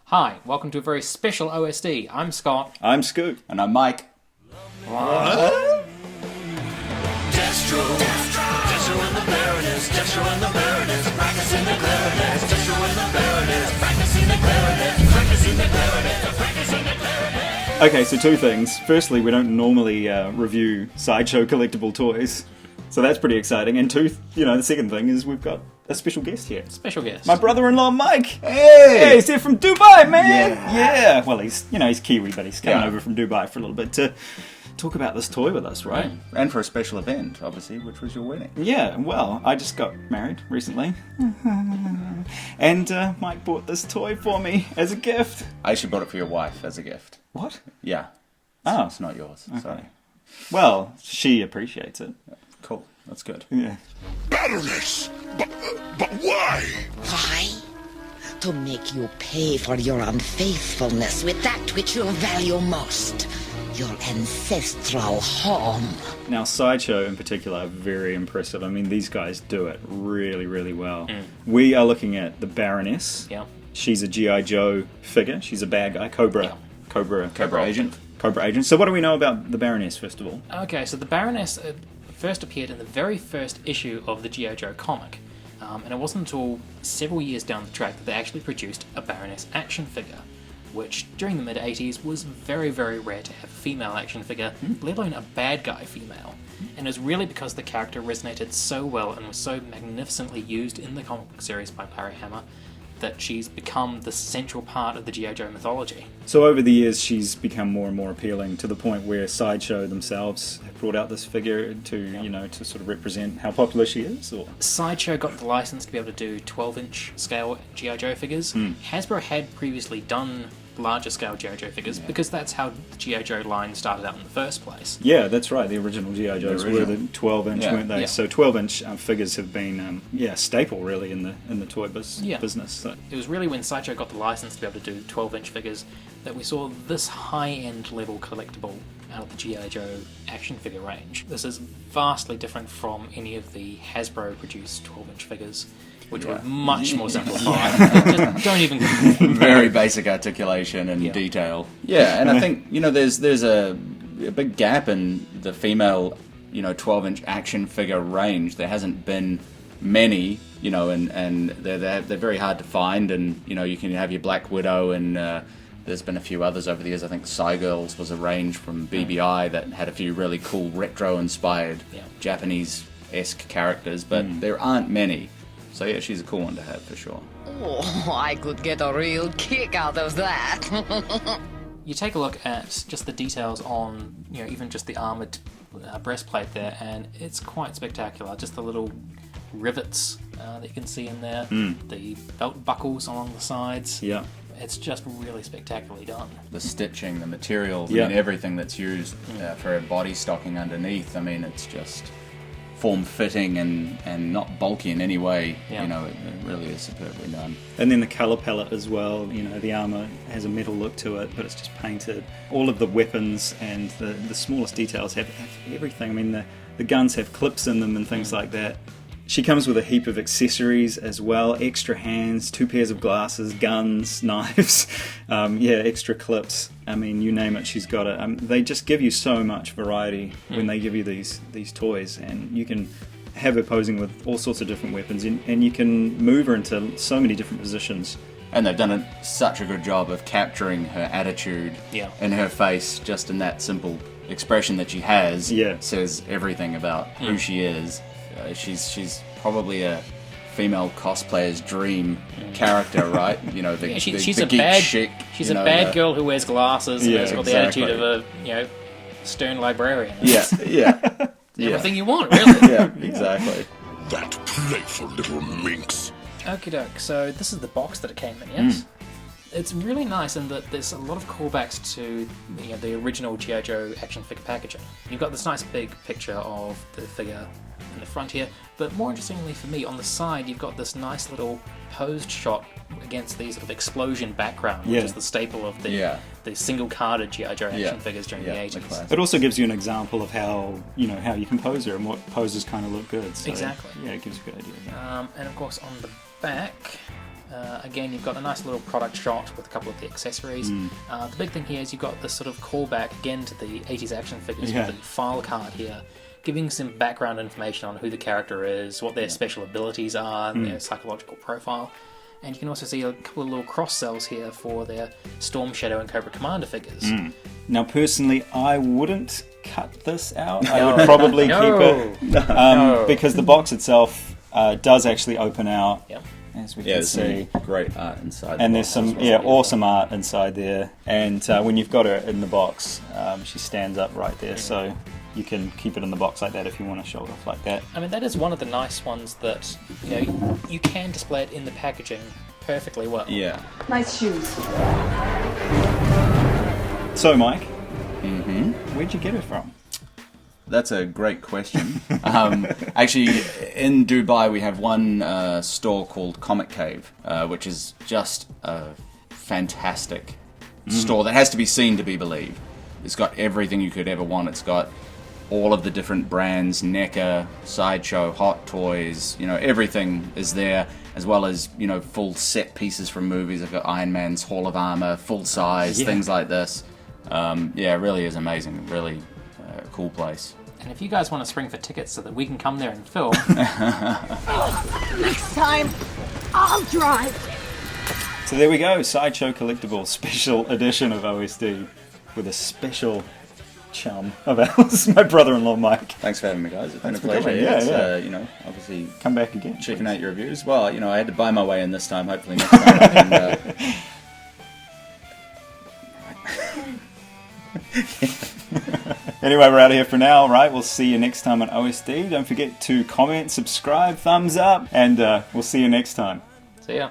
Hi, welcome to a very special OSD. I'm Scott. I'm Scoot. And I'm Mike. What? Destro and the Baroness, Destro and the Baroness, practicing the clarinet, Destro and the Baroness, practicing the clarinet, practicing the clarinet, practicing the clarinet. Okay, so two things. Firstly, we don't normally review Sideshow Collectible toys, so that's pretty exciting. And two, the second thing is we've got a special guest here. Special guest. My brother-in-law, Mike. Hey! He's here from Dubai, man! Yeah. Well, he's Kiwi, but he's coming over from Dubai for a little bit to talk about this toy with us, right? And for a special event, obviously, which was your wedding. Yeah, well, I just got married recently. And Mike bought this toy for me as a gift. I actually bought it for your wife as a gift. What? Yeah. Oh. It's not yours. Okay. Sorry. Well, she appreciates it. Cool. That's good. Yeah. Baroness! But why? Why? To make you pay for your unfaithfulness with that which you value most. Your ancestral home. Now, Sideshow in particular are very impressive. I mean, these guys do it really, really well. We are looking at the Baroness. Yeah. She's a G.I. Joe figure. She's a bad guy. Cobra Agent. Cobra agent. So what do we know about the Baroness, first of all? Okay, so the Baroness first appeared in the very first issue of the G.I. Joe comic. And it wasn't until several years down the track that they actually produced a Baroness action figure, which during the mid-80s was very, very rare to have a female action figure, let alone a bad guy female. And it was really because the character resonated so well and was so magnificently used in the comic book series by Larry Hama that she's become the central part of the G.I. Joe mythology. So over the years, she's become more and more appealing to the point where Sideshow themselves have brought out this figure to, to sort of represent how popular she is? Or? Sideshow got the license to be able to do 12-inch scale G.I. Joe figures. Hasbro had previously done larger scale G.I. Joe figures because that's how the G.I. Joe line started out in the first place. Yeah, that's right. The original G.I. Joes were the 12-inch, weren't they? Yeah. So 12-inch figures have been, a staple really in the toy business. So. It was really when Sideshow got the license to be able to do 12-inch figures that we saw this high-end level collectible out of the G.I. Joe action figure range. This is vastly different from any of the Hasbro-produced 12-inch figures, which were much more simplified. Just don't even... Very basic articulation and detail. Yeah, and I think, there's a big gap in the female, 12-inch action figure range. There hasn't been many, and they're very hard to find, and, you can have your Black Widow, and there's been a few others over the years. I think Cygirls was a range from BBI that had a few really cool retro-inspired Japanese-esque characters, but there aren't many. So yeah, she's a cool one to have for sure. Oh, I could get a real kick out of that. You take a look at just the details on, even just the armoured breastplate there, and it's quite spectacular. Just the little rivets that you can see in there, the belt buckles along the sides. Yeah. It's just really spectacularly done. The stitching, the materials, everything that's used for a body stocking underneath. I mean, it's just form-fitting and not bulky in any way. Yeah. It really is superbly done. And then the colour palette as well. The armour has a metal look to it, but it's just painted. All of the weapons and the smallest details have everything. I mean, the guns have clips in them and things like that. She comes with a heap of accessories as well, extra hands, 2 pairs of glasses, guns, knives, extra clips. I mean, you name it, she's got it. They just give you so much variety when they give you these toys, and you can have her posing with all sorts of different weapons, and you can move her into so many different positions. And they've done such a good job of capturing her attitude in her face, just in that simple expression that she has. Says everything about who she is. She's probably a female cosplayer's dream character, right? She's the a geek bad chick. She's a bad girl who wears glasses and has got the exactly. attitude of a stern librarian. Everything you want, really. Yeah, exactly. That playful little minx. Okie doke. So this is the box that it came in. Yes. It's really nice in that there's a lot of callbacks to the original G.I. Joe action figure packaging. You've got this nice big picture of the figure in the front here, but more interestingly for me, on the side you've got this nice little posed shot against the sort of explosion background, which is the staple of the single-carded G.I. Joe action figures during the 80s. It also gives you an example of how how you can pose her and what poses kind of look good. So, exactly. Yeah, it gives you a good idea. And of course on the back Again, you've got a nice little product shot with a couple of the accessories. The big thing here is you've got this sort of callback again to the 80s action figures with the file card here, giving some background information on who the character is, what their special abilities are, and their psychological profile. And you can also see a couple of little cross cells here for their Storm Shadow and Cobra Commander figures. Now, personally, I wouldn't cut this out. I would probably keep it because the box itself does actually open out. As we can see, great art inside. And there's some awesome art inside there. And when you've got her in the box, she stands up right there. So you can keep it in the box like that if you want to show it off like that. I mean, that is one of the nice ones that you can display it in the packaging perfectly well. Yeah. Nice shoes. So, Mike, where'd you get it from? That's a great question. Actually, in Dubai, we have one store called Comic Cave, which is just a fantastic store that has to be seen to be believed. It's got everything you could ever want. It's got all of the different brands, NECA, Sideshow, Hot Toys, everything is there, as well as, full set pieces from movies. I've got Iron Man's Hall of Armor, full size, things like this. It really is amazing. Really cool place. And if you guys want to spring for tickets so that we can come there and film... Next time, I'll drive. So there we go, Sideshow Collectibles Special Edition of OSD with a special chum of ours, my brother-in-law Mike. Thanks for having me, guys. It's been a Thanks for pleasure. coming. Obviously Come back again. checking out your reviews. Well, I had to buy my way in this time. Hopefully next time I can... Anyway, we're out of here for now, right? We'll see you next time on OSD. Don't forget to comment, subscribe, thumbs up, and we'll see you next time. See ya.